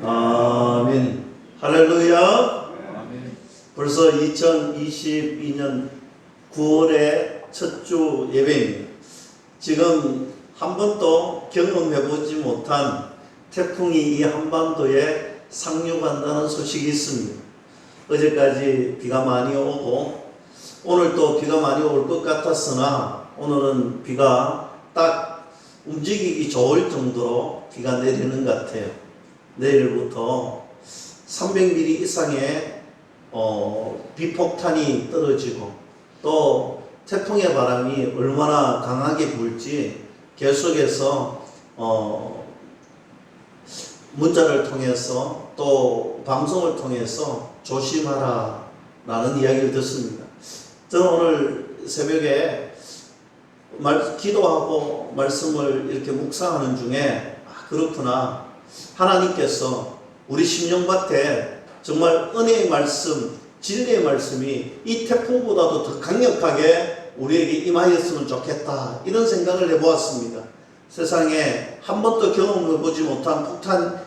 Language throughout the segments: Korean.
아멘. 할렐루야. 벌써 2022년 9월의 첫 주 예배입니다. 지금 한 번도 경험해보지 못한 태풍이 이 한반도에 상륙한다는 소식이 있습니다. 어제까지 비가 많이 오고 오늘 또 비가 많이 올 것 같았으나 오늘은 비가 딱 움직이기 좋을 정도로 비가 내리는 것 같아요. 내일부터 300mm 이상의 비폭탄이 떨어지고 또 태풍의 바람이 얼마나 강하게 불지 계속해서 문자를 통해서 또 방송을 통해서 조심하라 라는 이야기를 듣습니다. 저는 오늘 새벽에 기도하고 말씀을 이렇게 묵상하는 중에 그렇구나, 하나님께서 우리 심령밭에 정말 은혜의 말씀, 진리의 말씀이 이 태풍보다도 더 강력하게 우리에게 임하였으면 좋겠다, 이런 생각을 해보았습니다. 세상에 한 번도 경험해보지 못한 폭탄,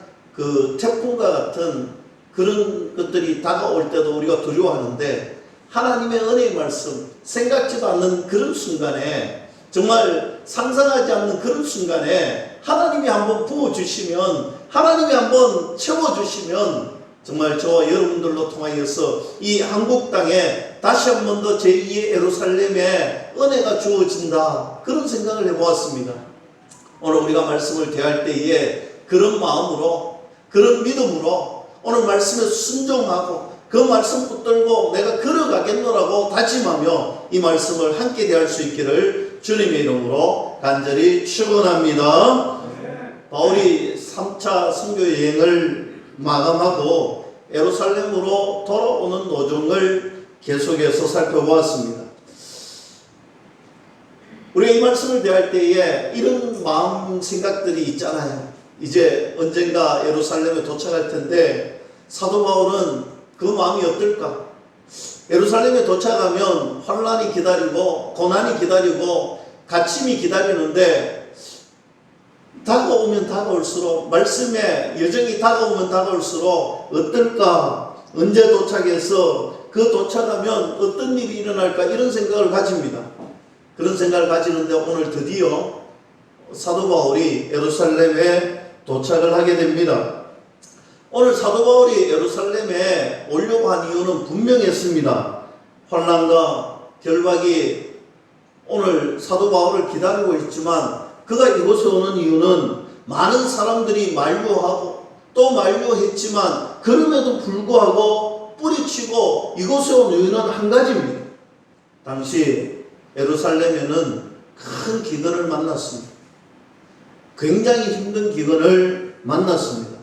태풍과 같은 그런 것들이 다가올 때도 우리가 두려워하는데, 하나님의 은혜의 말씀, 생각지도 않는 그런 순간에, 정말 상상하지 않는 그런 순간에 하나님이 한번 부어주시면, 하나님이 한번 채워주시면 정말 저와 여러분들로 통하여서 이 한국 땅에 다시 한 번 더 제2의 예루살렘에 은혜가 주어진다, 그런 생각을 해보았습니다. 오늘 우리가 말씀을 대할 때에 그런 마음으로, 그런 믿음으로 오늘 말씀에 순종하고 그 말씀 붙들고 내가 걸어가겠노라고 다짐하며 이 말씀을 함께 대할 수 있기를 주님의 이름으로 간절히 축원합니다. 바울이 3차 선교 여행을 마감하고 예루살렘으로 돌아오는 도중을 계속해서 살펴보았습니다. 우리가 이 말씀을 대할 때에 이런 마음 생각들이 있잖아요. 이제 언젠가 예루살렘에 도착할 텐데 사도 바울은 그 마음이 어떨까? 예루살렘에 도착하면 환난이 기다리고 고난이 기다리고 갇힘이 기다리는데, 다가오면 다가올수록, 말씀의 여정이 다가오면 다가올수록 어떨까? 언제 도착해서 그 도착하면 어떤 일이 일어날까? 이런 생각을 가집니다. 그런 생각을 가지는데 오늘 드디어 사도 바울이 예루살렘에 도착을 하게 됩니다. 오늘 사도 바울이 예루살렘에 오려고 한 이유는 분명했습니다. 환난과 결박이 오늘 사도 바울을 기다리고 있지만, 그가 이곳에 오는 이유는 많은 사람들이 만류하고 또 만류했지만 그럼에도 불구하고 뿌리치고 이곳에 온 이유는 한 가지입니다. 당시 예루살렘에는 큰 기근을 만났습니다. 굉장히 힘든 기근을 만났습니다.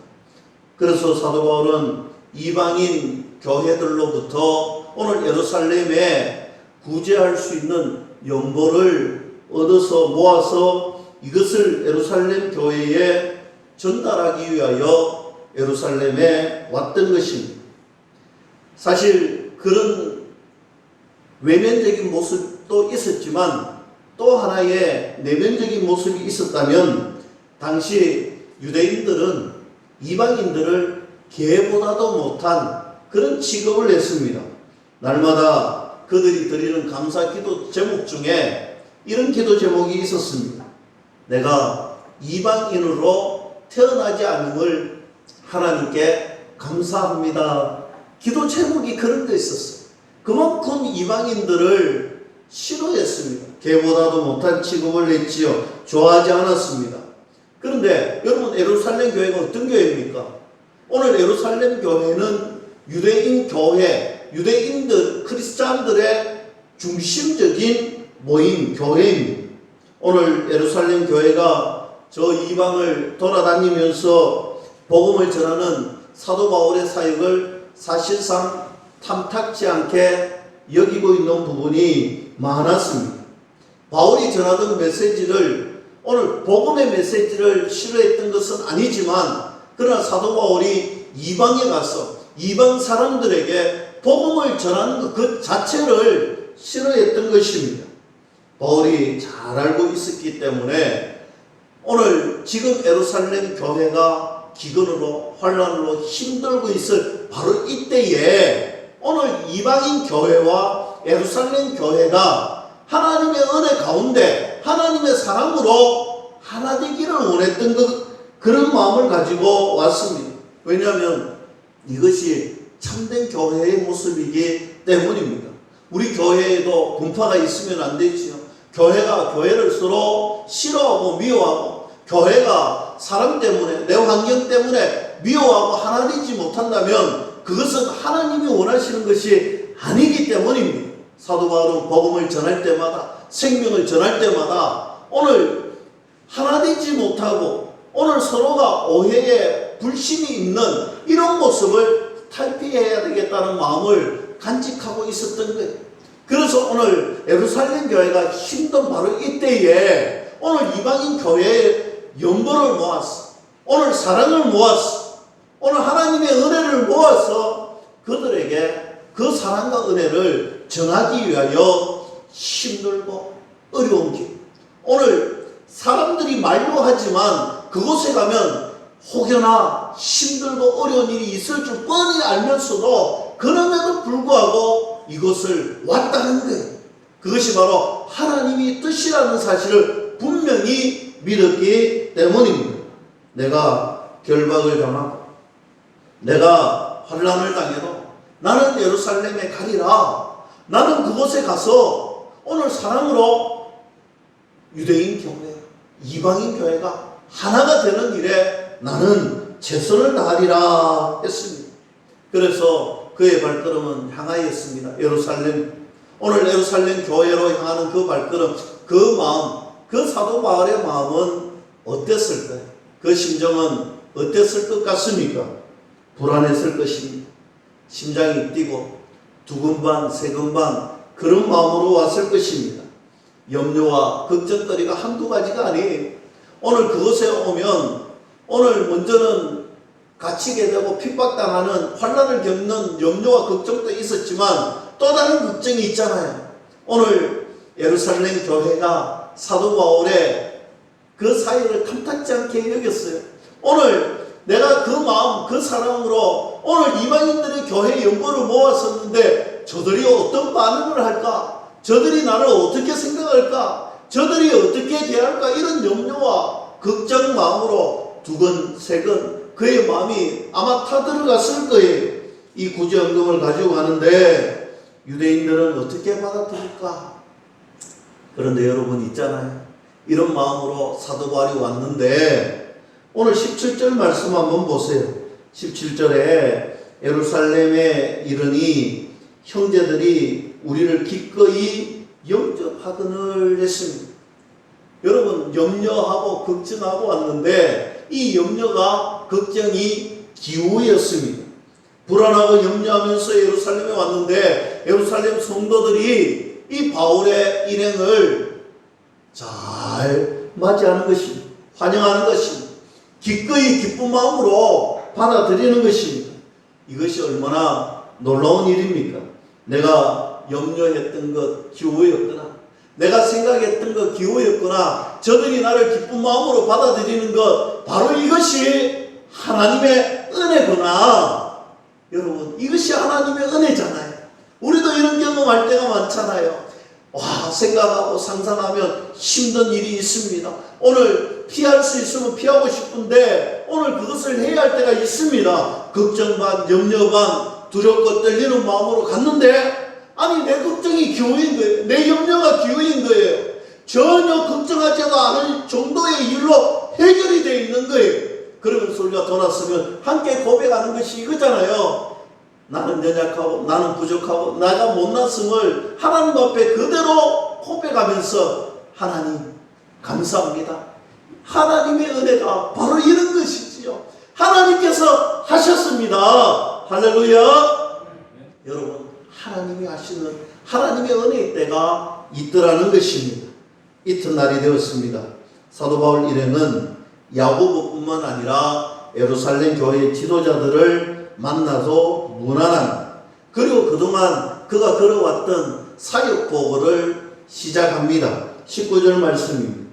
그래서 사도 바울은 이방인 교회들로부터 오늘 예루살렘에 구제할 수 있는 연보를 얻어서 모아서 이것을 예루살렘 교회에 전달하기 위하여 예루살렘에 왔던 것입니다. 사실 그런 외면적인 모습도 있었지만 또 하나의 내면적인 모습이 있었다면, 당시 유대인들은 이방인들을 개보다도 못한 그런 취급을 했습니다. 날마다 그들이 드리는 감사 기도 제목 중에 이런 기도 제목이 있었습니다. 내가 이방인으로 태어나지 않음을 하나님께 감사합니다. 기도 제목이 그런 데 있었어요. 그만큼 이방인들을 싫어했습니다. 개보다도 못한 취급을 했지요. 좋아하지 않았습니다. 그런데 여러분, 예루살렘 교회가 어떤 교회입니까? 오늘 예루살렘 교회는 유대인 교회, 유대인들, 크리스찬들의 중심적인 모임, 교회입니다. 오늘 예루살렘 교회가 저 이방을 돌아다니면서 복음을 전하는 사도 바울의 사역을 사실상 탐탁지 않게 여기고 있는 부분이 많았습니다. 바울이 전하던 메시지를, 오늘 복음의 메시지를 싫어했던 것은 아니지만, 그러나 사도 바울이 이방에 가서 이방 사람들에게 복음을 전하는 것 그 자체를 싫어했던 것입니다. 바울이 잘 알고 있었기 때문에 오늘 지금 예루살렘 교회가 기근으로 환난으로 힘들고 있을 바로 이때에 오늘 이방인 교회와 예루살렘 교회가 하나님의 은혜 가운데 하나님의 사랑으로 하나 되기를 원했던 그런 마음을 가지고 왔습니다. 왜냐하면 이것이 참된 교회의 모습이기 때문입니다. 우리 교회에도 분파가 있으면 안 되지요. 교회가 교회를 서로 싫어하고 미워하고, 교회가 사람 때문에, 내 환경 때문에 미워하고 하나 되지 못한다면 그것은 하나님이 원하시는 것이 아니기 때문입니다. 사도 바울은 복음을 전할 때마다, 생명을 전할 때마다 오늘 하나 되지 못하고 오늘 서로가 오해에 불신이 있는 이런 모습을 탈피해야 되겠다는 마음을 간직하고 있었던 거예요. 그래서 오늘 예루살렘 교회가 힘든 바로 이때에 오늘 이방인 교회의 연보를 모았어. 오늘 사랑을 모았어. 오늘 하나님의 은혜를 모아서 그들에게 그 사랑과 은혜를 전하기 위하여 힘들고 어려운 길. 오늘 사람들이 만류하지만 그곳에 가면 혹여나 힘들고 어려운 일이 있을 줄 뻔히 알면서도 그럼에도 불구하고 이곳을 왔다는 거예요. 그것이 바로 하나님이 뜻이라는 사실을 분명히 믿었기 때문입니다. 내가 결박을 당하고 내가 환난을 당해도 나는 예루살렘에 가리라. 나는 그곳에 가서 오늘 사랑으로 유대인 교회, 이방인 교회가 하나가 되는 일에 나는 최선을 다하리라 했습니다. 그래서 그의 발걸음은 향하였습니다. 예루살렘. 오늘 예루살렘 교회로 향하는 그 발걸음, 그 마음, 그 사도 바울의 마음은 어땠을까요? 그 심정은 어땠을 것 같습니까? 불안했을 것입니다. 심장이 뛰고 두근반 세근반 그런 마음으로 왔을 것입니다. 염려와 걱정거리가 한두 가지가 아니에요. 오늘 그곳에 오면 오늘 먼저는 갇히게 되고 핍박당하는 환난을 겪는 염려와 걱정도 있었지만 또 다른 걱정이 있잖아요. 오늘 예루살렘 교회가 사도 바울의 그 사역을 탐탁지 않게 여겼어요. 오늘 내가 그 마음, 그 사랑으로 오늘 이방인들의 교회 연보를 모았었는데 저들이 어떤 반응을 할까? 저들이 나를 어떻게 생각할까? 저들이 어떻게 대할까? 이런 염려와 걱정 마음으로 두근세근 그의 마음이 아마 타들어갔을 거예요. 이 구제연금을 가지고 가는데 유대인들은 어떻게 받아들일까? 그런데 여러분 있잖아요. 이런 마음으로 사도 바울이 왔는데 오늘 17절 말씀 한번 보세요. 17절에 예루살렘에 이르니 형제들이 우리를 기꺼이 영접하거늘 했습니다. 여러분 염려하고 걱정하고 왔는데 이 염려가 걱정이 기우였습니다. 불안하고 염려하면서 예루살렘에 왔는데 예루살렘 성도들이 이 바울의 일행을 잘 맞이하는 것입니다. 환영하는 것입니다. 기꺼이 기쁜 마음으로 받아들이는 것입니다. 이것이 얼마나 놀라운 일입니까? 내가 염려했던 것 기우였구나. 내가 생각했던 것 기우였구나. 저들이 나를 기쁜 마음으로 받아들이는 것 바로 이것이 하나님의 은혜구나. 여러분 이것이 하나님의 은혜잖아요. 우리도 이런 경험할 때가 많잖아요. 와, 생각하고 상상하면 힘든 일이 있습니다. 오늘 피할 수 있으면 피하고 싶은데 오늘 그것을 해야 할 때가 있습니다. 걱정 반, 염려 반, 두렵고 떨리는 마음으로 갔는데 아니 내 걱정이 기우인 거예요. 내 염려가 기우인 거예요. 전혀 걱정하지도 않을 정도의 일로 해결이 되어 있는 거예요. 그러면서 우리가 돌아서면 함께 고백하는 것이 이거잖아요. 나는 연약하고 나는 부족하고 내가 못났음을 하나님 앞에 그대로 고백하면서 하나님 감사합니다. 하나님의 은혜가 바로 이런 것이지요. 하나님께서 하셨습니다. 할렐루야. 여러분 하나님이 하시는 하나님의 은혜의 때가 있더라는 것입니다. 이튿날이 되었습니다. 사도 바울 일행은 야고보뿐만 아니라 예루살렘 교회의 지도자들을 만나서 문안합니다. 그리고 그동안 그가 걸어왔던 사역 보고를 시작합니다. 19절 말씀입니다.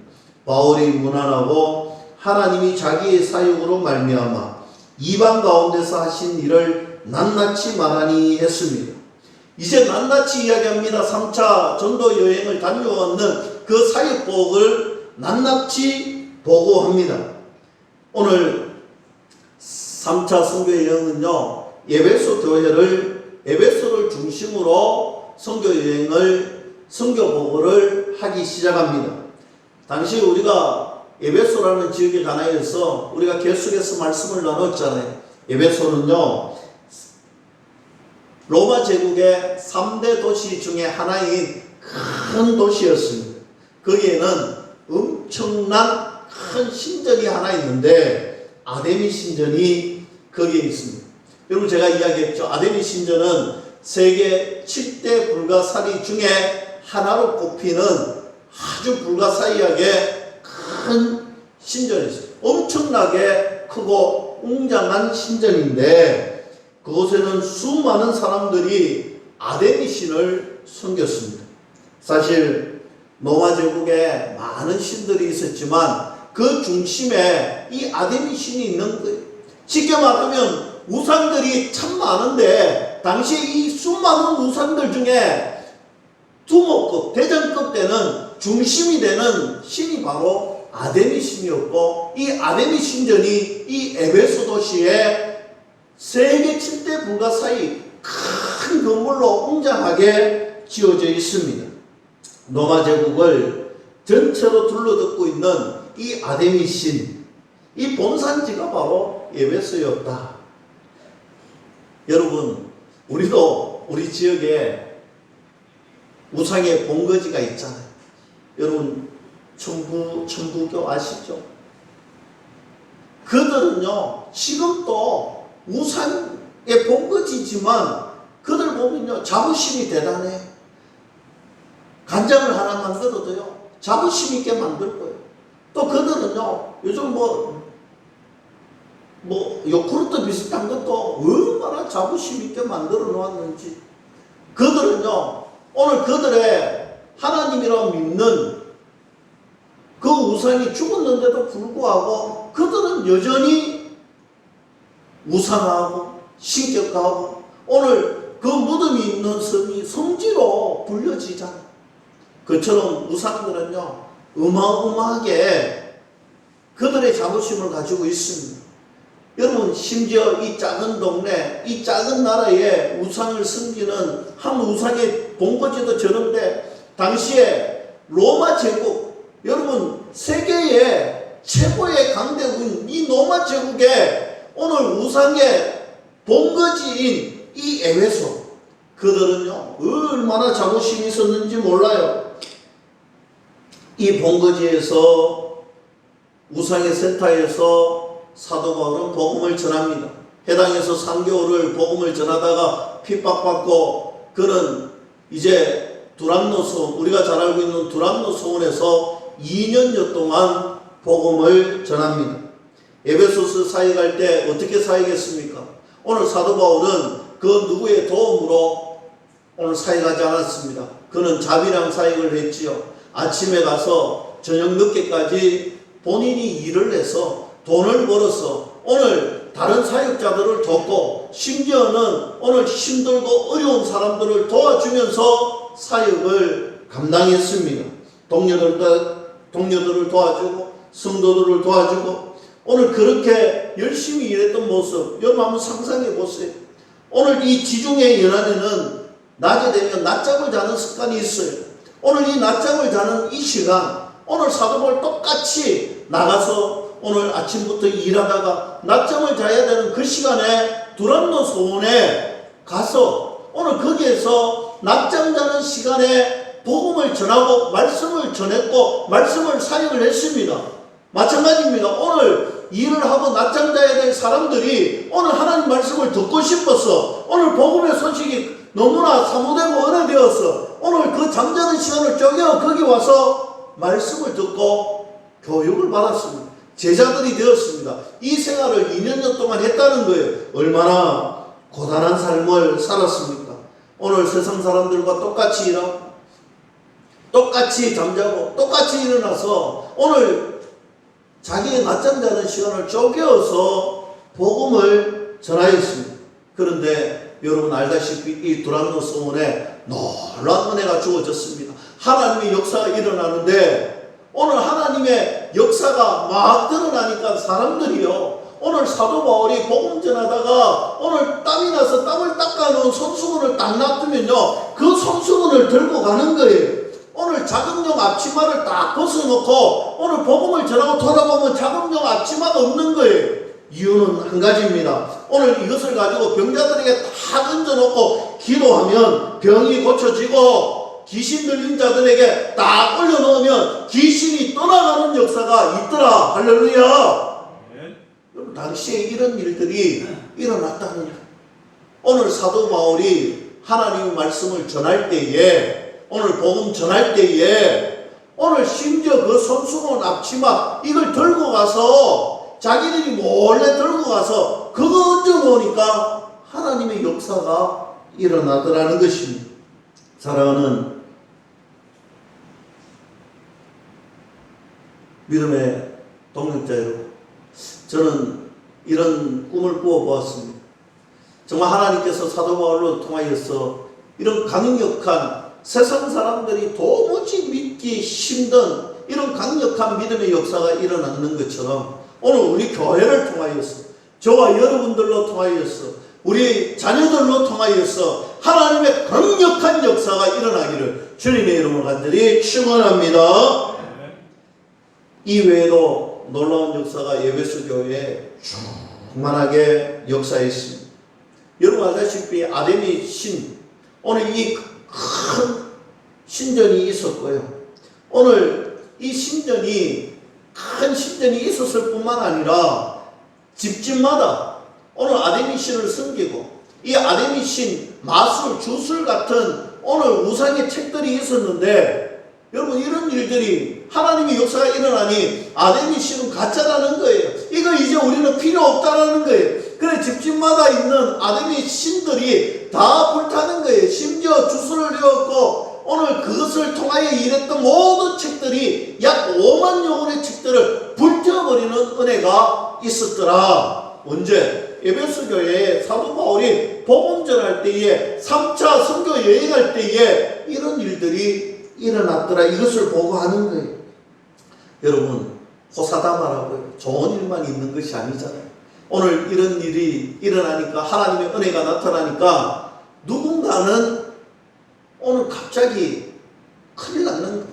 바울이 문안하고 하나님이 자기의 사역으로 말미암아 이방 가운데서 하신 일을 낱낱이 말하니 했습니다. 이제 낱낱이 이야기합니다. 3차 전도 여행을 다녀왔는 그 사역복을 낱낱이 보고합니다. 오늘 3차 선교 여행은요, 에베소를 중심으로 선교 여행을, 선교 보고를 하기 시작합니다. 당시 우리가 에베소라는 지역에 관하여서 우리가 계속해서 말씀을 나눴잖아요. 에베소는요, 로마 제국의 3대 도시 중에 하나인 큰 도시였습니다. 거기에는 엄청난 큰 신전이 하나 있는데 아데미 신전이 거기에 있습니다. 여러분 제가 이야기했죠. 아데미 신전은 세계 7대 불가사리 중에 하나로 꼽히는 아주 불가사의하게 큰 신전이었어요. 엄청나게 크고 웅장한 신전인데 그곳에는 수많은 사람들이 아데미 신을 섬겼습니다. 사실 로마 제국에 많은 신들이 있었지만 그 중심에 이 아데미 신이 있는 거예요. 쉽게 말하면 우상들이 참 많은데 당시 이 수많은 우상들 중에 두목급, 대장급 되는 중심이 되는 신이 바로 아데미 신이었고, 이 아데미 신전이 이 에베소 도시에 세계 7대 불가사의 큰 건물로 웅장하게 지어져 있습니다. 로마 제국을 전체로 둘러듣고 있는 이 아데미 신, 이 본산지가 바로 에베소였다. 여러분, 우리도 우리 지역에 우상의 본거지가 있잖아요. 여러분, 천부교 아시죠? 그들은요, 지금도 우상의 본거지지만 그들 보면요, 자부심이 대단해. 간장을 하나 만들어도요, 자부심 있게 만들 거예요. 또 그들은요, 요즘 요구르트 비슷한 것도 얼마나 자부심 있게 만들어 놓았는지. 그들은요, 오늘 그들의 하나님이라고 믿는 그 우상이 죽었는데도 불구하고 그들은 여전히 우상하고 신격하고 오늘 그 무덤이 있는 섬이 성지로 불려지잖아요. 그처럼 우상들은요, 어마어마하게 그들의 자부심을 가지고 있습니다. 여러분, 심지어 이 작은 동네, 이 작은 나라에 우상을 섬기는 한 우상의 본거지도 저런데, 당시에 로마 제국, 여러분, 세계의 최고의 강대국인 이 로마 제국에 오늘 우상의 본거지인 이 에베소, 그들은요, 얼마나 자부심이 있었는지 몰라요. 이 본거지에서, 우상의 센터에서 사도 바울은 복음을 전합니다. 해당에서 3개월을 복음을 전하다가 핍박받고 그는 이제 두란노 소원, 우리가 잘 알고 있는 두란노 소원에서 2년여 동안 복음을 전합니다. 에베소서 사역할 때 어떻게 사역했습니까? 오늘 사도 바울은 그 누구의 도움으로 오늘 사역하지 않았습니다. 그는 자비랑 사역을 했지요. 아침에 가서 저녁 늦게까지 본인이 일을 해서 돈을 벌어서 오늘 다른 사역자들을 돕고, 심지어는 오늘 힘들고 어려운 사람들을 도와주면서 사역을 감당했습니다. 동료들을 도와주고 성도들을 도와주고, 오늘 그렇게 열심히 일했던 모습 여러분 한번 상상해 보세요. 오늘 이 지중해 연안에는 낮에 되면 낮잠을 자는 습관이 있어요. 오늘 이 낮잠을 자는 이 시간, 오늘 사도 바울 똑같이 나가서 오늘 아침부터 일하다가 낮잠을 자야 되는 그 시간에 두란노 소원에 가서 오늘 거기에서 낮잠 자는 시간에 복음을 전하고 말씀을 전했고 말씀을 사역을 했습니다. 마찬가지입니다. 오늘 일을 하고 낮잠 자야 될 사람들이 오늘 하나님 말씀을 듣고 싶어서 오늘 복음의 소식이 너무나 사모되고 은혜되어서 오늘 그 잠자는 시간을 쪼개어 거기 와서 말씀을 듣고 교육을 받았습니다. 제자들이 되었습니다. 이 생활을 2년여 동안 했다는 거예요. 얼마나 고단한 삶을 살았습니까? 오늘 세상 사람들과 똑같이 일하고 똑같이 잠자고 똑같이 일어나서 오늘 자기의 낮잠 자는 시간을 쪼개어서 복음을 전하였습니다. 그런데 여러분 알다시피 이 두란노 성원에 놀라운 은혜가 주어졌습니다. 하나님의 역사가 일어나는데 오늘 하나님의 역사가 막 드러나니까 사람들이요, 오늘 사도 바울이 복음 전하다가 오늘 땀이 나서 땀을 닦아놓은 손수건을 딱 놔두면요, 그 손수건을 들고 가는 거예요. 오늘 자금용 앞치마를 딱 벗어놓고 오늘 복음을 전하고 돌아보면 자금용 앞치마가 없는 거예요. 이유는 한 가지입니다. 오늘 이것을 가지고 병자들에게 다 던져놓고 기도하면 병이 고쳐지고 귀신 들린 자들에게 딱 올려놓으면 귀신이 떠나가는 역사가 있더라. 할렐루야. 여러분, 당시에 이런 일들이 일어났다는 거예요. 오늘 사도 바울이 하나님의 말씀을 전할 때에, 오늘 복음 전할 때에, 오늘 심지어 그 손수건 앞치마 이걸 들고 가서 자기들이 몰래 들고 가서 그거 얹어놓으니까 하나님의 역사가 일어나더라는 것입니다. 사랑하는 믿음의 동역자 여러분, 저는 이런 꿈을 꾸어보았습니다. 정말 하나님께서 사도 바울로 통하여서 이런 강력한, 세상 사람들이 도무지 믿기 힘든 이런 강력한 믿음의 역사가 일어나는 것처럼 오늘 우리 교회를 통하여서, 저와 여러분들로 통하여서, 우리 자녀들로 통하여서 하나님의 강력한 역사가 일어나기를 주님의 이름으로 간절히 축원합니다. 이 외에도 놀라운 역사가 에베소 교회에 충만하게 역사했습니다. 여러분 알다시피 아데미 신, 오늘 이 큰 신전이 있었고요. 오늘 이 신전이, 큰 신전이 있었을 뿐만 아니라 집집마다 오늘 아데미 신을 섬기고, 이 아데미 신 마술, 주술 같은 오늘 우상의 책들이 있었는데, 여러분 이런 일들이 하나님의 역사가 일어나니 아데미 신은 가짜라는 거예요. 이거 이제 우리는 필요 없다라는 거예요. 그래 집집마다 있는 아데미 신들이 다 불타는 거예요. 심지어 주술을 배웠고 오늘 그것을 통하여 일했던 모든 책들이 약 5만여 권의 책들을 불태워버리는 은혜가 있었더라. 언제? 에베소 교회에 사도 바울이 복음 전할 때에 3차 선교 여행할 때에 이런 일들이 일어났더라. 이것을 보고 하는 거예요. 여러분 호사다마라고요. 좋은 일만 있는 것이 아니잖아요. 오늘 이런 일이 일어나니까, 하나님의 은혜가 나타나니까 누군가는 오늘 갑자기 큰일 났는 거예요.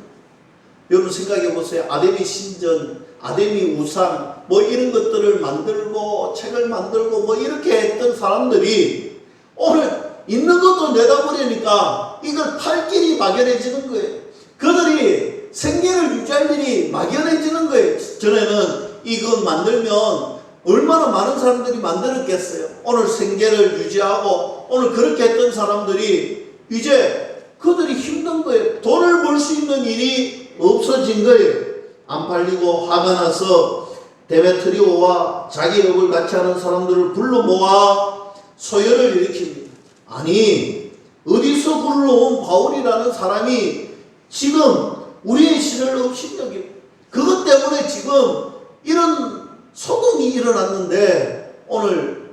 여러분 생각해 보세요. 아데미 신전, 아데미 우상 뭐 이런 것들을 만들고 책을 만들고 뭐 이렇게 했던 사람들이 오늘 있는 것도 내다버리니까 이걸 팔 길이 막연해지는 거예요. 그들이 생계를 유지할 일이 막연해지는 거예요. 전에는 이거 만들면 얼마나 많은 사람들이 만들었겠어요. 오늘 생계를 유지하고 오늘 그렇게 했던 사람들이 이제 그들이 힘든 거예요. 돈을 벌 수 있는 일이 없어진 거예요. 안 팔리고 화가 나서 데메트리오와 자기 업을 같이 하는 사람들을 불러 모아 소열을 일으킵니다. 아니 어디서 불러온 바울이라는 사람이 지금 우리의 신을 업신여기고, 그것 때문에 지금 이런 소동이 일어났는데 오늘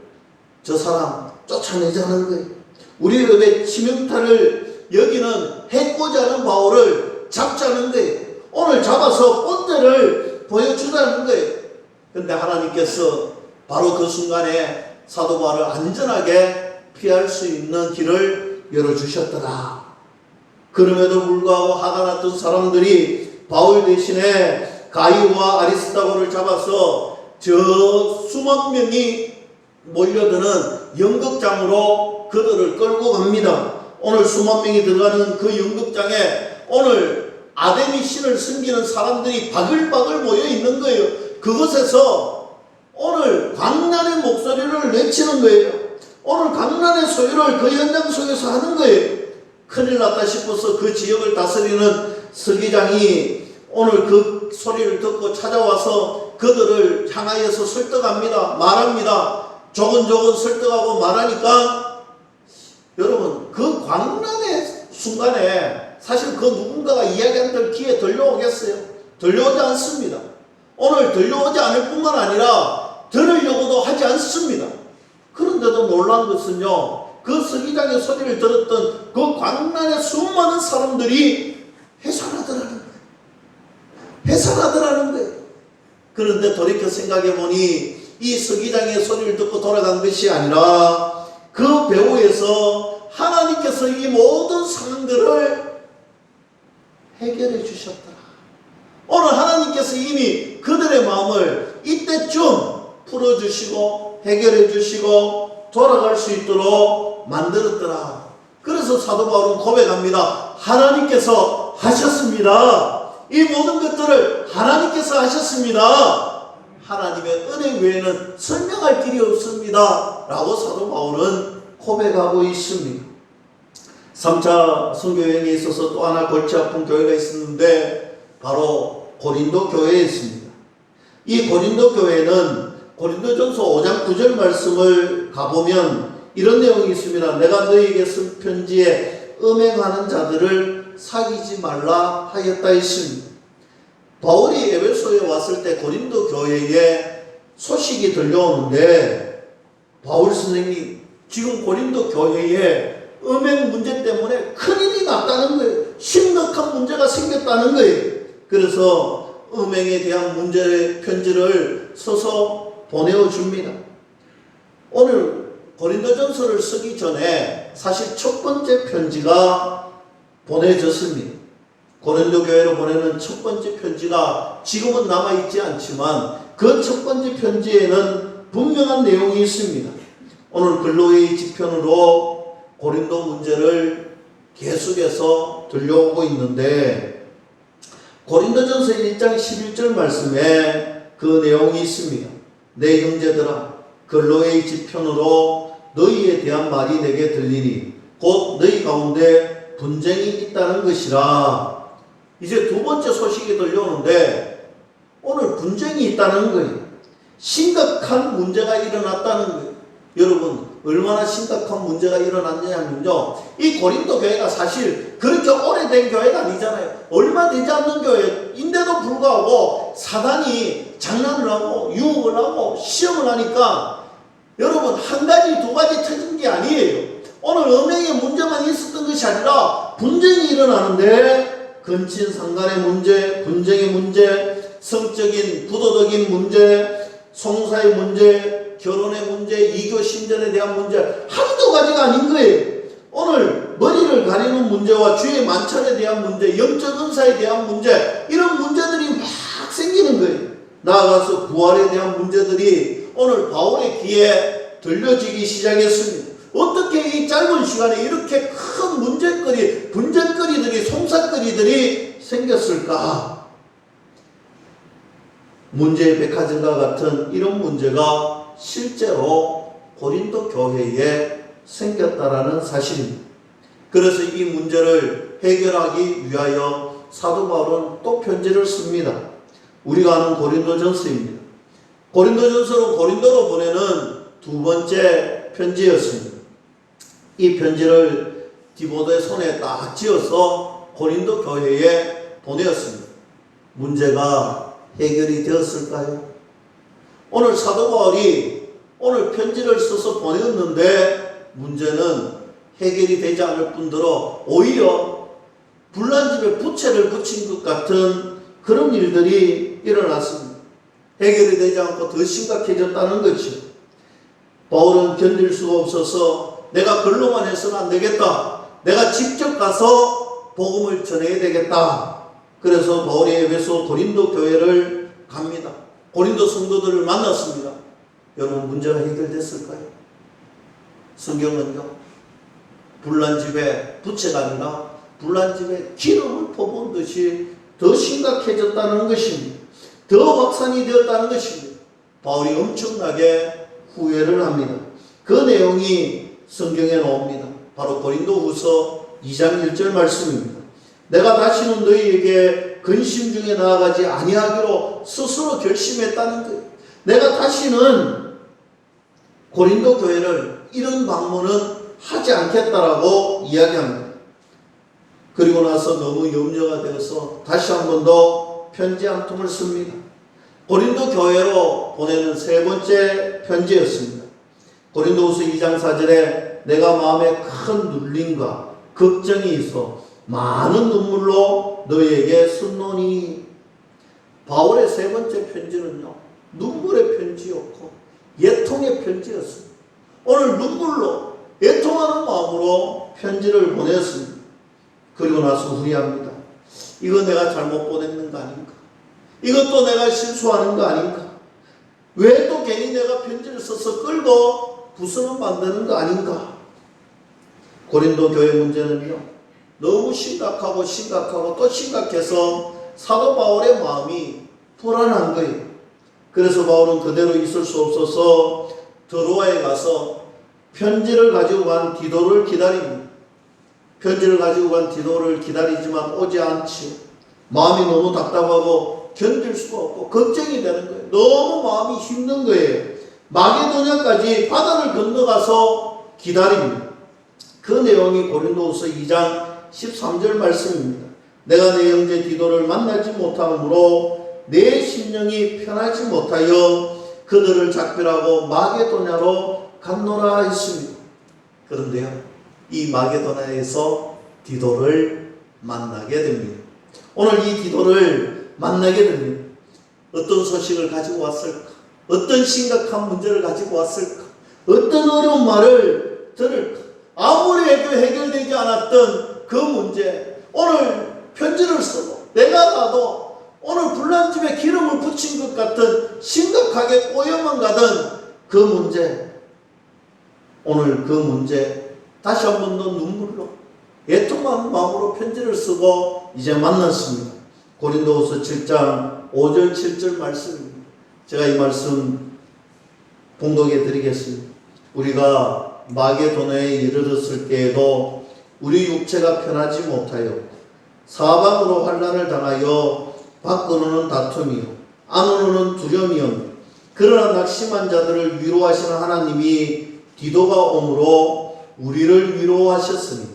저 사람 쫓아내자는 거예요. 우리 업의 치명타를 여기는 해코지 하는 바울을 잡자는 거예요. 오늘 잡아서 본때를 보여주자는 거예요. 그런데 하나님께서 바로 그 순간에 사도 바울을 안전하게 피할 수 있는 길을 열어주셨더라. 그럼에도 불구하고 화가 났던 사람들이 바울 대신에 가이오와 아리스다고를 잡아서 저 수만 명이 몰려드는 연극장으로 그들을 끌고 갑니다. 오늘 수만 명이 들어가는 그 연극장에 오늘 아데미 신을 섬기는 사람들이 바글바글 모여 있는 거예요. 그것에서 오늘 광란의 목소리를 외치는 거예요. 오늘 광란의 소리를 그 현장 속에서 하는 거예요. 큰일 났다 싶어서 그 지역을 다스리는 서기장이 오늘 그 소리를 듣고 찾아와서 그들을 향하여서 설득합니다. 말합니다. 조근조근 설득하고 말하니까 여러분 그 광란의 순간에 사실 그 누군가가 이야기한들 귀에 들려오겠어요? 들려오지 않습니다. 오늘 들려오지 않을 뿐만 아니라 들으려고도 하지 않습니다. 그런데도 놀란 것은요, 그 서기장의 소리를 들었던 그 광란의 수많은 사람들이 해산하더라는 거예요. 해산하더라는 거예요. 그런데 돌이켜 생각해 보니 이 서기장의 소리를 듣고 돌아간 것이 아니라 그 배후에서 하나님께서 이 모든 상황들을 해결해 주셨더라. 오늘 하나님께서 이미 그들의 마음을 이때쯤 풀어주시고 해결해 주시고 돌아갈 수 있도록 만들었더라. 그래서 사도 바울은 고백합니다. 하나님께서 하셨습니다. 이 모든 것들을 하나님께서 하셨습니다. 하나님의 은혜 외에는 설명할 길이 없습니다. 라고 사도 바울은 고백하고 있습니다. 3차 선교여행에 있어서 또 하나 골치 아픈 교회가 있었는데 바로 고린도 교회였습니다. 이 고린도 교회는 고린도전서 5장 9절 말씀을 가보면 이런 내용이 있습니다. 내가 너희에게 쓴 편지에 음행하는 자들을 사귀지 말라 하였다 했습니다. 바울이 에베소에 왔을 때 고린도 교회에 소식이 들려오는데 바울 선생님 지금 고린도 교회에 음행 문제 때문에 큰일이 났다는 거예요. 심각한 문제가 생겼다는 거예요. 그래서 음행에 대한 문제 편지를 써서 보내줍니다. 오늘 고린도전서를 쓰기 전에 사실 첫 번째 편지가 보내졌습니다. 고린도 교회로 보내는 첫 번째 편지가 지금은 남아있지 않지만 그 첫 번째 편지에는 분명한 내용이 있습니다. 오늘 글로의 지편으로 고린도 문제를 계속해서 들려오고 있는데 고린도전서 1장 11절 말씀에 그 내용이 있습니다. 내 형제들아 글로의 지편으로 너희에 대한 말이 내게 들리니 곧 너희 가운데 분쟁이 있다는 것이라. 이제 두 번째 소식이 들려오는데 오늘 분쟁이 있다는 거예요. 심각한 문제가 일어났다는 거예요. 여러분 얼마나 심각한 문제가 일어났냐면요, 이 고린도 교회가 사실 그렇게 오래된 교회가 아니잖아요. 얼마 되지 않는 교회인데도 불구하고 사단이 장난을 하고 유혹을 하고 시험을 하니까 여러분 한 가지 두 가지 터진 게 아니에요. 오늘 음행의 문제만 있었던 것이 아니라 분쟁이 일어나는데 근친상간의 문제, 분쟁의 문제, 성적인 부도덕인 문제, 송사의 문제, 결혼의 문제, 이교 신전에 대한 문제 한두 가지가 아닌 거예요. 오늘 머리를 가리는 문제와 주의 만찬에 대한 문제, 영적 은사에 대한 문제, 이런 문제들이 막 생기는 거예요. 나아가서 부활에 대한 문제들이 오늘 바울의 귀에 들려지기 시작했습니다. 어떻게 이 짧은 시간에 이렇게 큰 문제거리, 분쟁거리들이, 송사거리들이 생겼을까? 문제의 백화점과 같은 이런 문제가 실제로 고린도 교회에 생겼다라는 사실입니다. 그래서 이 문제를 해결하기 위하여 사도 바울은 또 편지를 씁니다. 우리가 아는 고린도전서입니다. 고린도전서로 고린도로 보내는 두 번째 편지였습니다. 이 편지를 디모데의 손에 딱 쥐어서 고린도 교회에 보내었습니다. 문제가 해결이 되었을까요? 오늘 사도 바울이 오늘 편지를 써서 보냈는데 문제는 해결이 되지 않을 뿐더러 오히려 불난집에 부채를 붙인 것 같은 그런 일들이 일어났습니다. 해결이 되지 않고 더 심각해졌다는 것이죠. 바울은 견딜 수가 없어서 내가 글로만 해서는 안 되겠다. 내가 직접 가서 복음을 전해야 되겠다. 그래서 바울이 에베소 고린도 교회를 갑니다. 고린도 성도들을 만났습니다. 여러분 문제가 해결됐을까요? 성경은요, 불난집에 부채가 아니라 불난집에 기름을 퍼부은 듯이 더 심각해졌다는 것입니다. 더 확산이 되었다는 것입니다. 바울이 엄청나게 후회를 합니다. 그 내용이 성경에 나옵니다. 바로 고린도후서 2장 1절 말씀입니다. 내가 다시는 너희에게 근심 중에 나아가지 아니하기로 스스로 결심했다는 거예요. 내가 다시는 고린도 교회를 이런 방문은 하지 않겠다라고 이야기합니다. 그리고 나서 너무 염려가 되어서 다시 한 번 더 편지 한 통을 씁니다. 고린도 교회로 보내는 세 번째 편지였습니다. 고린도후서 2장 4절에 내가 마음에 큰 눌림과 걱정이 있어 많은 눈물로 너희에게 쓴노니. 바울의 세 번째 편지는요, 눈물의 편지였고 애통의 편지였습니다. 오늘 눈물로 애통하는 마음으로 편지를 보냈습니다. 그리고 나서 후회합니다. 이거 내가 잘못 보냈는 거 아닌가? 이것도 내가 실수하는 거 아닌가? 왜 또 괜히 내가 편지를 써서 끌고 부서만 만드는 거 아닌가? 고린도 교회 문제는요, 너무 심각하고 또 심각해서 사도 바울의 마음이 불안한 거예요. 그래서 바울은 그대로 있을 수 없어서 드로아에 가서 편지를 가지고 간 디도를 기다립니다. 편지를 가지고 간 디도를 기다리지만 오지 않지요. 마음이 너무 답답하고 견딜 수가 없고 걱정이 되는 거예요. 너무 마음이 힘든 거예요. 마게도냐까지 바다를 건너가서 기다립니다. 그 내용이 고린도후서 2장 13절 말씀입니다. 내가 내 형제 디도를 만나지 못함으로 내 심령이 편하지 못하여 그들을 작별하고 마게도냐로 갔노라 했습니다. 그런데요, 이 마게도냐에서 디도를 만나게 됩니다. 오늘 이 디도를 만나게 됩니다. 어떤 소식을 가지고 왔을까? 어떤 심각한 문제를 가지고 왔을까? 어떤 어려운 말을 들을까? 아무리 해결되지 않았던 그 문제, 오늘 편지를 쓰고 내가 나도 오늘 불난 집에 기름을 붙인 것 같은 심각하게 꼬여만 가던 그 문제, 오늘 그 문제 다시 한 번 더 눈물로 애통한 마음으로 편지를 쓰고 이제 만났습니다. 고린도후서 7장 5절 7절 말씀입니다. 제가 이 말씀 봉독해 드리겠습니다. 우리가 마게도냐에 이르렀을 때에도 우리 육체가 편하지 못하여 사방으로 환난을 당하여 밖으로는 다툼이요 안으로는 두려움이요 그러나 낙심한 자들을 위로하시는 하나님이 디도가 오므로 우리를 위로하셨으니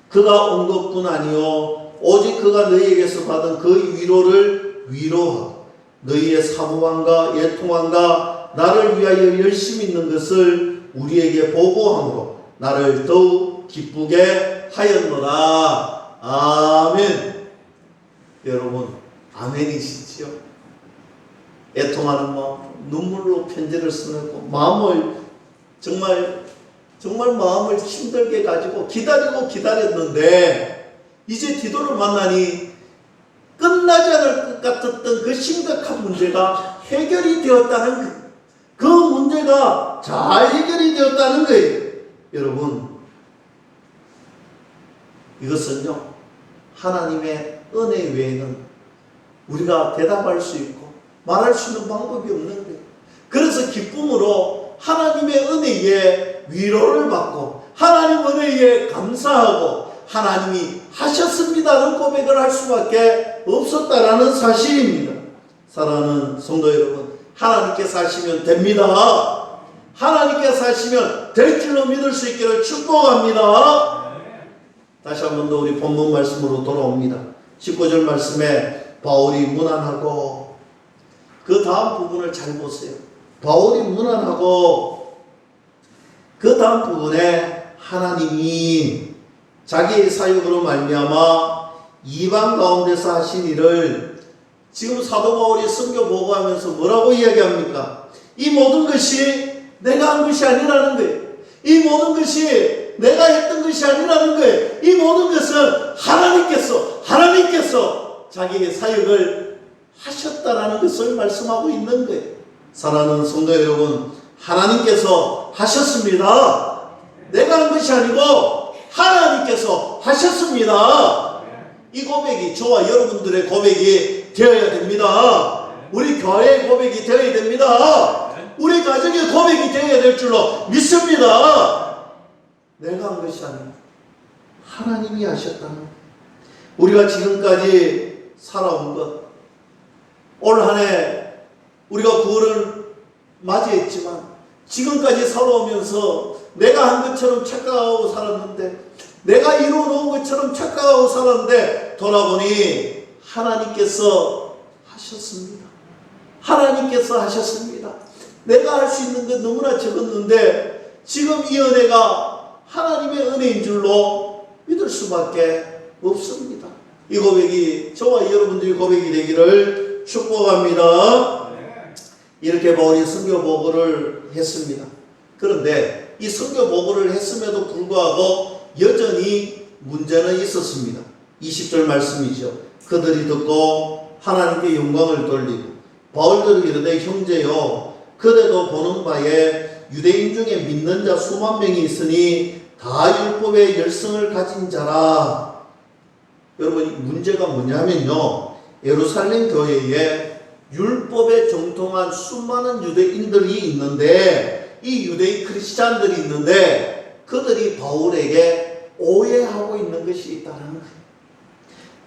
그가 온 것뿐 아니요 오직 그가 너희에게서 받은 그 위로를 위로하고 너희의 사모함과 애통함과 나를 위하여 열심히 있는 것을 우리에게 보고함으로 나를 더욱 기쁘게 하였노라. 아멘. 여러분, 아멘이시지요? 애통하는 마음, 눈물로 편지를 쓰고 마음을 정말 마음을 힘들게 가지고 기다렸는데 이제 디도를 만나니 끝나지 않을 것 같았던 그 심각한 문제가 해결이 되었다는 그 문제가 잘 해결이 되었다는 거예요. 여러분, 이것은요, 하나님의 은혜 외에는 우리가 대답할 수 있고 말할 수 있는 방법이 없는 거예요. 그래서 기쁨으로 하나님의 은혜에 위로를 받고 하나님 은혜에 감사하고 하나님이 하셨습니다는 고백을 할 수밖에 없었다라는 사실입니다. 사랑하는 성도 여러분, 하나님께서 하시면 됩니다. 하나님께서 하시면 될 줄로 믿을 수 있기를 축복합니다. 다시 한 번 더 우리 본문 말씀으로 돌아옵니다. 19절 말씀에 바울이 문안하고, 그 다음 부분을 잘 보세요. 바울이 문안하고 그 다음 부분에 하나님이 자기의 사역으로 말미암아 이방 가운데서 하신 일을 지금 사도 바울이 선교 보고하면서 뭐라고 이야기합니까? 이 모든 것이 내가 한 것이 아니라는 거예요. 이 모든 것이 내가 했던 것이 아니라는 거예요. 이 모든 것은 하나님께서 자기의 사역을 하셨다라는 것을 말씀하고 있는 거예요. 사랑하는 성도 여러분, 하나님께서 하셨습니다. 내가 한 것이 아니고 하나님께서 하셨습니다. 이 고백이 저와 여러분들의 고백이 되어야 됩니다. 우리 교회의 고백이 되어야 됩니다. 우리 가정의 고백이 되어야 될 줄로 믿습니다. 내가 한 것이 아니고 하나님이 하셨다는 것. 우리가 지금까지 살아온 것, 올 한 해 우리가 9월을 맞이했지만 지금까지 살아오면서 내가 한 것처럼 착각하고 살았는데, 내가 이루어 놓은 것처럼 착각하고 살았는데 돌아보니 하나님께서 하셨습니다. 하나님께서 하셨습니다. 내가 할 수 있는 건 너무나 적었는데 지금 이 은혜가 하나님의 은혜인 줄로 믿을 수밖에 없습니다. 이 고백이 저와 여러분들이 고백이 되기를 축복합니다. 이렇게 바울이 선교 보고를 했습니다. 그런데 이 선교 보고를 했음에도 불구하고 여전히 문제는 있었습니다. 20절 말씀이죠. 그들이 듣고 하나님께 영광을 돌리고 바울들이 이르되 형제여 그대도 보는 바에 유대인 중에 믿는 자 수만 명이 있으니 다 율법의 열성을 가진 자라. 여러분 문제가 뭐냐면요, 예루살렘 교회에 율법에 정통한 수많은 유대인들이 있는데 이 유대인 크리스찬들이 있는데 그들이 바울에게 오해하고 있는 것이 있다는 거예요.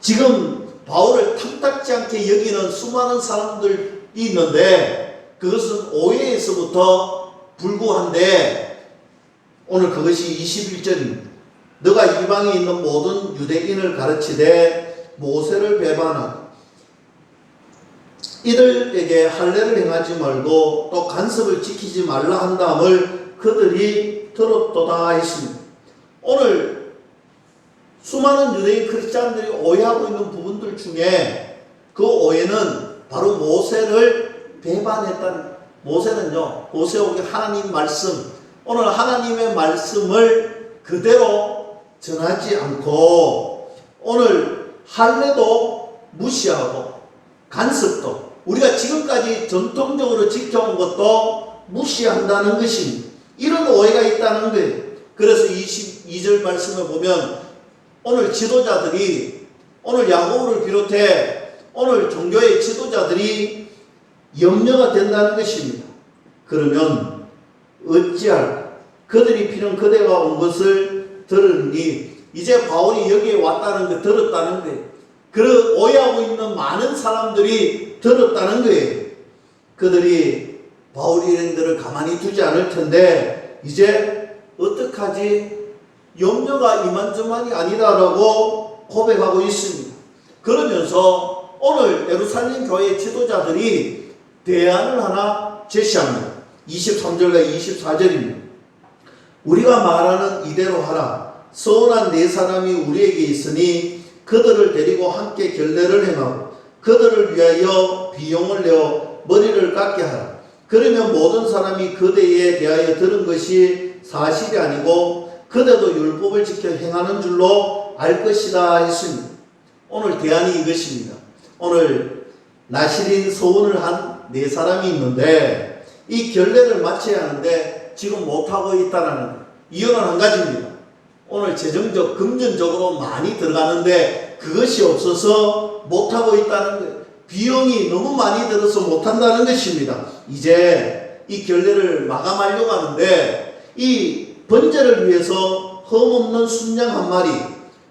지금 바울을 탐탁지 않게 여기는 수많은 사람들이 있는데 그것은 오해에서부터 불구한데 오늘 그것이 21절입니다. 너가 이방에 있는 모든 유대인을 가르치되 모세를 배반하고 이들에게 할례를 행하지 말고 또 간섭을 지키지 말라 한다음을 그들이 들었도다 했습니다. 오늘 수많은 유대인 크리스찬들이 오해하고 있는 부분들 중에 그 오해는 바로 모세를 배반했다는, 모세는요 모세오기 하나님 말씀, 오늘 하나님의 말씀을 그대로 전하지 않고 오늘 할례도 무시하고 간섭도 우리가 지금까지 전통적으로 지켜온 것도 무시한다는 것입니다. 이런 오해가 있다는 거예요. 그래서 22절 말씀을 보면 오늘 지도자들이, 오늘 야고보를 비롯해 오늘 종교의 지도자들이 염려가 된다는 것입니다. 그러면 어찌할까? 그들이 필연 그대가 온 것을 들으니 이제 바울이 여기에 왔다는 거 들었다는 거예요. 그 오해하고 있는 많은 사람들이 들었다는 거예요. 그들이 바울이 이런들을 가만히 두지 않을 텐데 이제 어떡하지? 염려가 이만저만이 아니다라고 고백하고 있습니다. 그러면서 오늘 예루살렘 교회 지도자들이 대안을 하나 제시합니다. 23절과 24절입니다. 우리가 말하는 이대로 하라. 서운한 네 사람이 우리에게 있으니 그들을 데리고 함께 결례를 행하고 그들을 위하여 비용을 내어 머리를 깎게 하라. 그러면 모든 사람이 그대에 대하여 들은 것이 사실이 아니고 그대도 율법을 지켜 행하는 줄로 알 것이다 했습니다. 오늘 대안이 이것입니다. 오늘 나실인 서운을 한 네 사람이 있는데 이 결례를 마쳐야 하는데 지금 못하고 있다는 이유는 한 가지입니다. 오늘 재정적, 금전적으로 많이 들어가는데 그것이 없어서 못하고 있다는 거예요. 비용이 너무 많이 들어서 못한다는 것입니다. 이제 이 결례를 마감하려고 하는데 이 번제를 위해서 흠없는 순양 한 마리,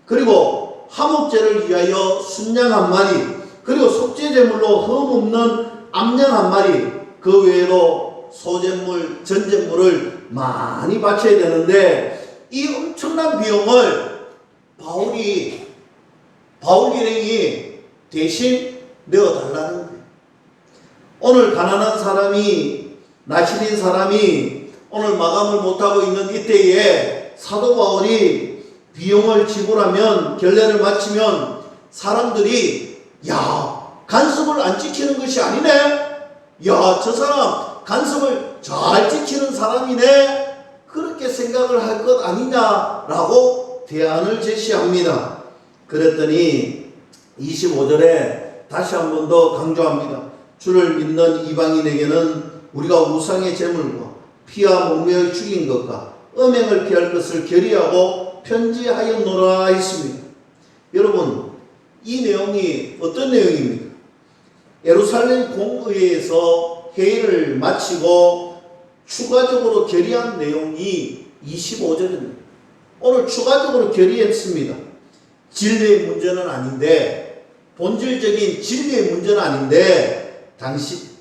그리고 화목제를 위하여 순양 한 마리, 그리고 속죄제물로 흠없는 암양 한 마리, 그 외에도 소제물, 전제물을 많이 바쳐야 되는데 이 엄청난 비용을 바울 일행이 대신 내어달라는 거예요. 오늘 가난한 사람이, 나실인 사람이 오늘 마감을 못하고 있는 이때에 사도 바울이 비용을 지불하면, 결례를 마치면 사람들이 야, 간섭을 안 지키는 것이 아니네? 야, 저 사람 간섭을 잘 지키는 사람이네? 그렇게 생각을 할 것 아니냐라고 대안을 제시합니다. 그랬더니 25절에 다시 한 번 더 강조합니다. 주를 믿는 이방인에게는 우리가 우상의 제물과 피와 목매어 죽인 것과 음행을 피할 것을 결의하고 편지하였노라 했습니다. 여러분, 이 내용이 어떤 내용입니까? 예루살렘 공의회에서 회의를 마치고 추가적으로 결의한 내용이 25절입니다. 오늘 추가적으로 결의했습니다. 진리의 문제는 아닌데, 본질적인 진리의 문제는 아닌데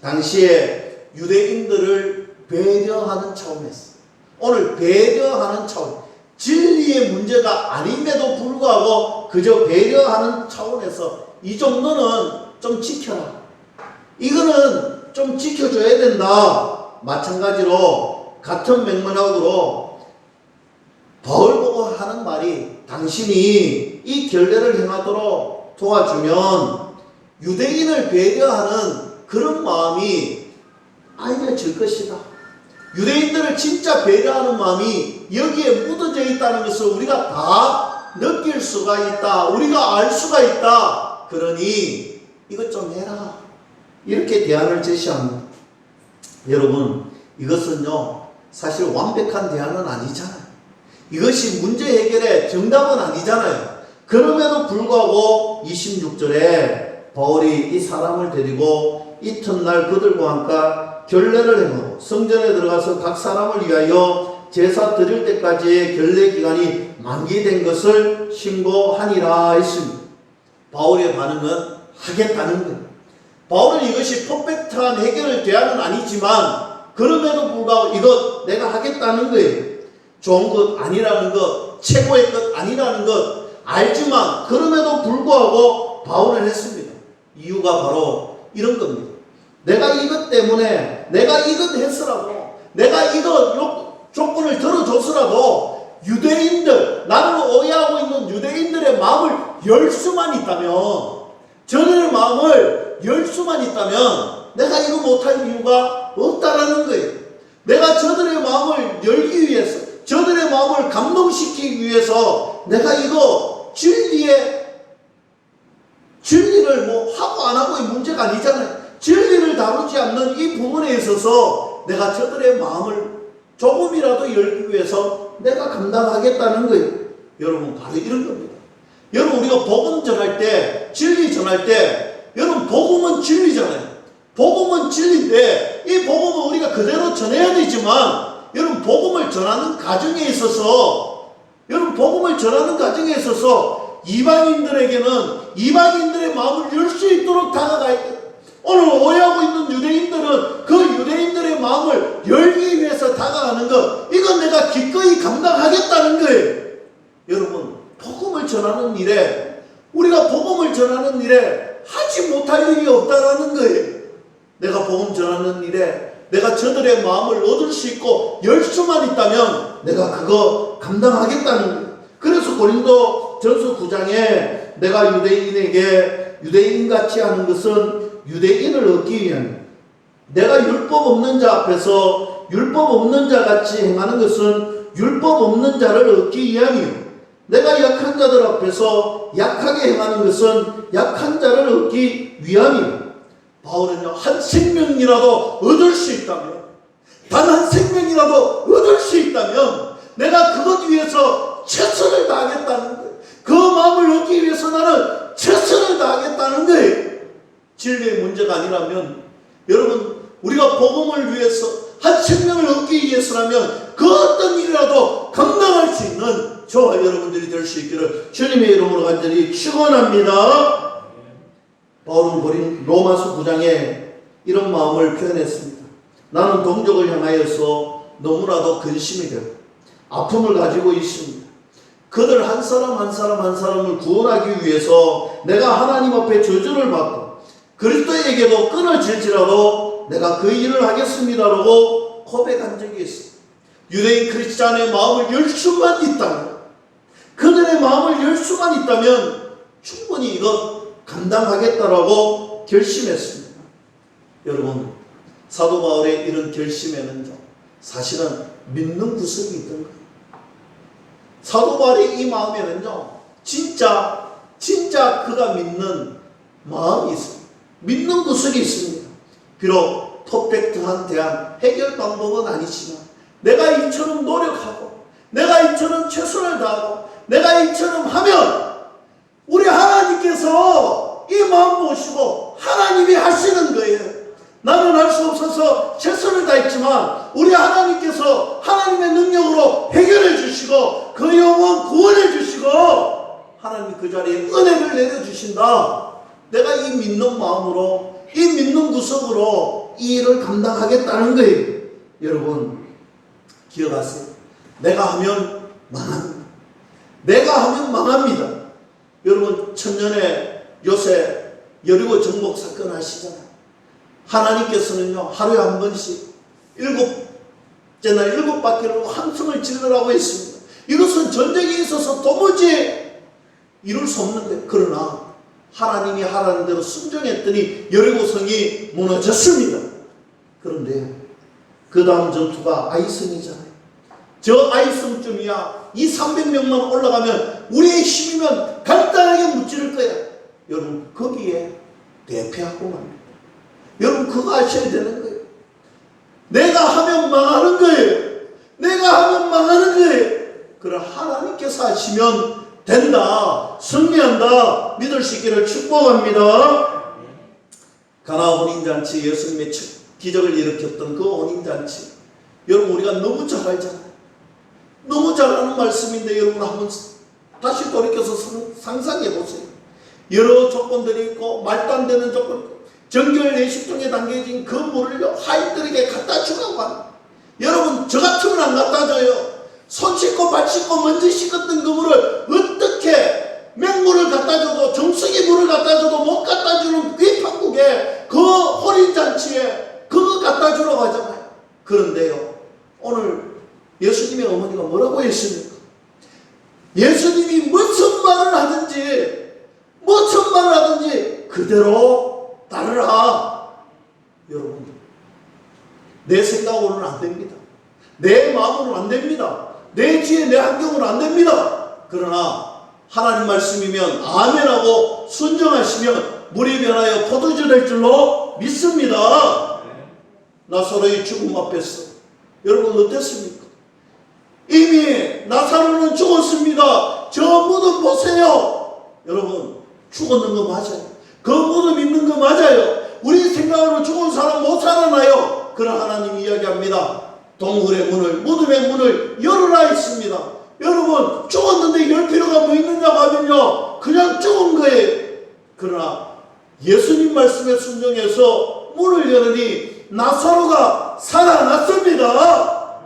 당시에 유대인들을 배려하는 차원에서, 오늘 배려하는 차원, 진리의 문제가 아님에도 불구하고 그저 배려하는 차원에서 이 정도는 좀 지켜라. 이거는 좀 지켜줘야 된다. 마찬가지로 같은 맥락으로 바울 보고 하는 말이 당신이 이 결례를 행하도록 도와주면 유대인을 배려하는 그런 마음이 알려질 것이다. 유대인들을 진짜 배려하는 마음이 여기에 묻어져 있다는 것을 우리가 다 느낄 수가 있다. 우리가 알 수가 있다. 그러니 이것 좀 해라. 이렇게 대안을 제시합니다. 여러분, 이것은요 사실 완벽한 대안은 아니잖아요. 이것이 문제 해결의 정답은 아니잖아요. 그럼에도 불구하고 26절에 바울이 이 사람을 데리고 이튿날 그들과 함께 결례를 행하고 성전에 들어가서 각 사람을 위하여 제사 드릴 때까지의 결례 기간이 만기된 것을 신고하니라 했습니다. 바울의 반응은 하겠다는 거예요. 바울은 이것이 퍼펙트한 해결 대안은 아니지만 그럼에도 불구하고 이것 내가 하겠다는 거예요. 좋은 것 아니라는 것, 최고의 것 아니라는 것 알지만 그럼에도 불구하고 바울은 했습니다. 이유가 바로 이런 겁니다. 내가 이것 때문에 내가 이것 했으라도 내가 이것 조건을 들어줬으라도 유대인들, 나를 오해하고 있는 유대인들의 마음을 열 수만 있다면, 저들의 마음을 열 수만 있다면 내가 이거 못할 이유가 없다라는 거예요. 내가 저들의 마음을 열기 위해서, 저들의 마음을 감동시키기 위해서 내가 이거 진리를 뭐 하고 안 하고의 문제가 아니잖아요. 진리를 다루지 않는 이 부분에 있어서 내가 저들의 마음을 조금이라도 열기 위해서 내가 감당하겠다는 거예요. 여러분, 바로 이런 겁니다. 여러분, 우리가 복음 전할 때, 진리 전할 때, 여러분, 복음은 진리잖아요. 복음은 진리인데 이 복음은 우리가 그대로 전해야 되지만, 여러분, 복음을 전하는 과정에 있어서, 여러분, 복음을 전하는 과정에 있어서 이방인들에게는 이방인들의 마음을 열 수 있도록 다가가야 돼요. 오늘 오해하고 있는 유대인들은 그 유대인들의 마음을 열기 위해서 다가가는 것, 이건 내가 기꺼이 감당하겠다는 거예요. 여러분, 복음을 전하는 일에, 우리가 복음을 전하는 일에 하지 못할 일이 없다라는 거예요. 내가 복음 전하는 일에 내가 저들의 마음을 얻을 수 있고 열 수만 있다면 내가 그거 감당하겠다는 거예요. 그래서 고린도 전서 9장에 내가 유대인에게 유대인같이 하는 것은 유대인을 얻기 위함이야. 내가 율법 없는 자 앞에서 율법 없는 자 같이 행하는 것은 율법 없는 자를 얻기 위함이요. 내가 약한 자들 앞에서 약하게 행하는 것은 약한 자를 얻기 위함이요. 바울은요, 한 생명이라도 얻을 수 있다면, 단 한 생명이라도 얻을 수 있다면 내가 그것 위해서 최선을 다하겠다는 거예요. 그 마음을 얻기 위해서 나는 최선을 다하겠다는 거예요. 진리의 문제가 아니라면, 여러분, 우리가 복음을 위해서 한 생명을 얻기 위해서라면 그 어떤 일이라도 감당할 수 있는 저와 여러분들이 될 수 있기를 주님의 이름으로 간절히 축원합니다. 바울은 로마서 9장에 이런 마음을 표현했습니다. 나는 동족을 향하여서 너무나도 근심이 되고 아픔을 가지고 있습니다. 그들 한 사람 한 사람 한 사람을 구원하기 위해서 내가 하나님 앞에 저주를 받고 그리스도에게도 끊어질지라도 내가 그 일을 하겠습니다라고 고백한 적이 있습니다. 유대인 크리스찬의 마음을 열 수만 있다면, 그들의 마음을 열 수만 있다면 충분히 이것 감당하겠다라고 결심했습니다. 여러분, 사도 바울의 이런 결심에는 사실은 믿는 구석이 있던 거예요. 사도 바울의 이 마음에는요, 진짜 그가 믿는 마음이 있습니다. 믿는 구석이 있습니다. 비록 퍼펙트한 대안, 해결 방법은 아니지만 내가 이처럼 노력하고 내가 이처럼 최선을 다하고 내가 이처럼 하면 우리 하나님께서 이 마음 보시고 하나님이 하시는 거예요. 나는 할 수 없어서 최선을 다했지만 우리 하나님께서 하나님의 능력으로 해결해 주시고 그 영혼 구원해 주시고 하나님이 그 자리에 은혜를 내려주신다. 내가 이 믿는 마음으로, 이 믿는 구석으로 이 일을 감당하겠다는 거예요. 여러분, 기억하세요. 내가 하면 망합니다. 내가 하면 망합니다. 여러분, 천년에 요새 여리고 정복 사건 아시잖아요. 하나님께서는요, 하루에 한 번씩 7째 날 7바퀴를 함성을 지르라고 했습니다. 이것은 전쟁에 있어서 도무지 이룰 수 없는데, 그러나 하나님이 하라는 대로 순종했더니 여리고성이 무너졌습니다. 그런데 그 다음 전투가 아이성이잖아요. 저 아이성쯤이야, 이 300명만 올라가면 우리의 힘이면 간단하게 무찌를 거야. 여러분, 거기에 대패하고 맙니다. 여러분, 그거 아셔야 되는 거예요. 내가 하면 망하는 거예요. 내가 하면 망하는 거예요. 그러나 하나님께서 하시면 된다, 승리한다, 믿을 수 있기를 축복합니다. 가나 혼인잔치, 예수님의 기적을 일으켰던 그 혼인잔치, 여러분 우리가 너무 잘 알잖아요. 너무 잘 아는 말씀인데 여러분 한번 다시 돌이켜서 상상해 보세요. 여러 조건들이 있고 말도 안 되는 조건, 정결 내식통에 담겨진 그 물을 하인들에게 갖다 주라고 합니다. 여러분, 저 같으면 안 갖다 줘요. 손 씻고 발 씻고 먼지 씻었던 그 물을 어떻게 맹물을 갖다 줘도, 정수기 물을 갖다 줘도 못 갖다 주는 위판국에 그 혼인잔치에 그거 갖다 주라고 하잖아요. 그런데요, 오늘 예수님의 어머니가 뭐라고 했습니까? 예수님이 무슨 말을 하든지 그대로 따르라. 여러분, 내 생각으로는 안 됩니다. 내 마음으로는 안 됩니다. 내 지혜, 내 환경으로는 안 됩니다. 그러나 하나님 말씀이면 아멘하고 순종하시면 물이 변하여 포도주 될 줄로 믿습니다. 나사로의 죽음 앞에서 여러분 어땠습니까? 이미 나사로는 죽었습니다. 저 무덤 보세요. 여러분, 죽었는 거 맞아요. 그 무덤 있는 거 맞아요. 우리 생각으로 죽은 사람 못 살아나요. 그러나 하나님이 이야기합니다. 동굴의 문을, 무덤의 문을 열어라 했습니다. 여러분, 죽었는데 열 필요가 뭐 있느냐고 하면요, 그냥 죽은 거예요. 그러나 예수님 말씀에 순종해서 문을 열으니 나사로가 살아났습니다.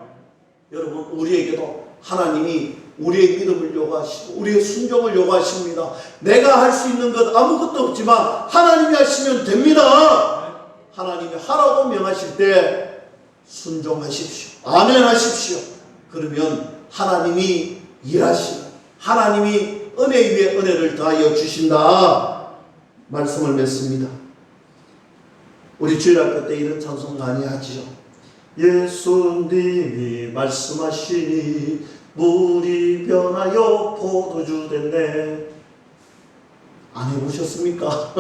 여러분, 우리에게도 하나님이 우리의 믿음을 요구하시고 우리의 순종을 요구하십니다. 내가 할 수 있는 것 아무것도 없지만 하나님이 하시면 됩니다. 하나님이 하라고 명하실 때 순종하십시오. 아멘 하십시오. 그러면 하나님이 일하시고 하나님이 은혜 위에 은혜를 더하여 주신다 말씀을 맺습니다. 우리 주일학교 때 이런 찬송 많이 하지요. 예수님이 말씀하시니 물이 변하여 포도주 됐네. 안 해보셨습니까?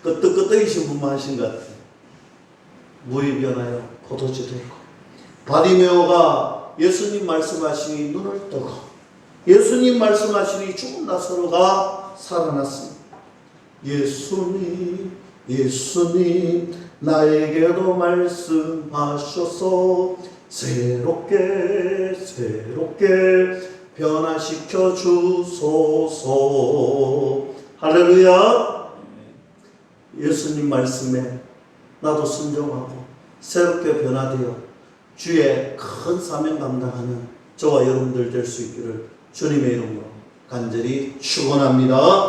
끄떡끄떡이신 분만 하신 것 같아요. 물이 변하여 포도주 되고, 바리메오가 예수님 말씀하시니 눈을 뜨고, 예수님 말씀하시니 죽은 나사로가 살아났습니다. 예수님, 예수님, 나에게도 말씀하셔서 새롭게 변화시켜 주소서. 할렐루야. 예수님 말씀에 나도 순종하고 새롭게 변화되어 주의 큰 사명 감당하는 저와 여러분들 될 수 있기를 주님의 이름으로 간절히 축원합니다.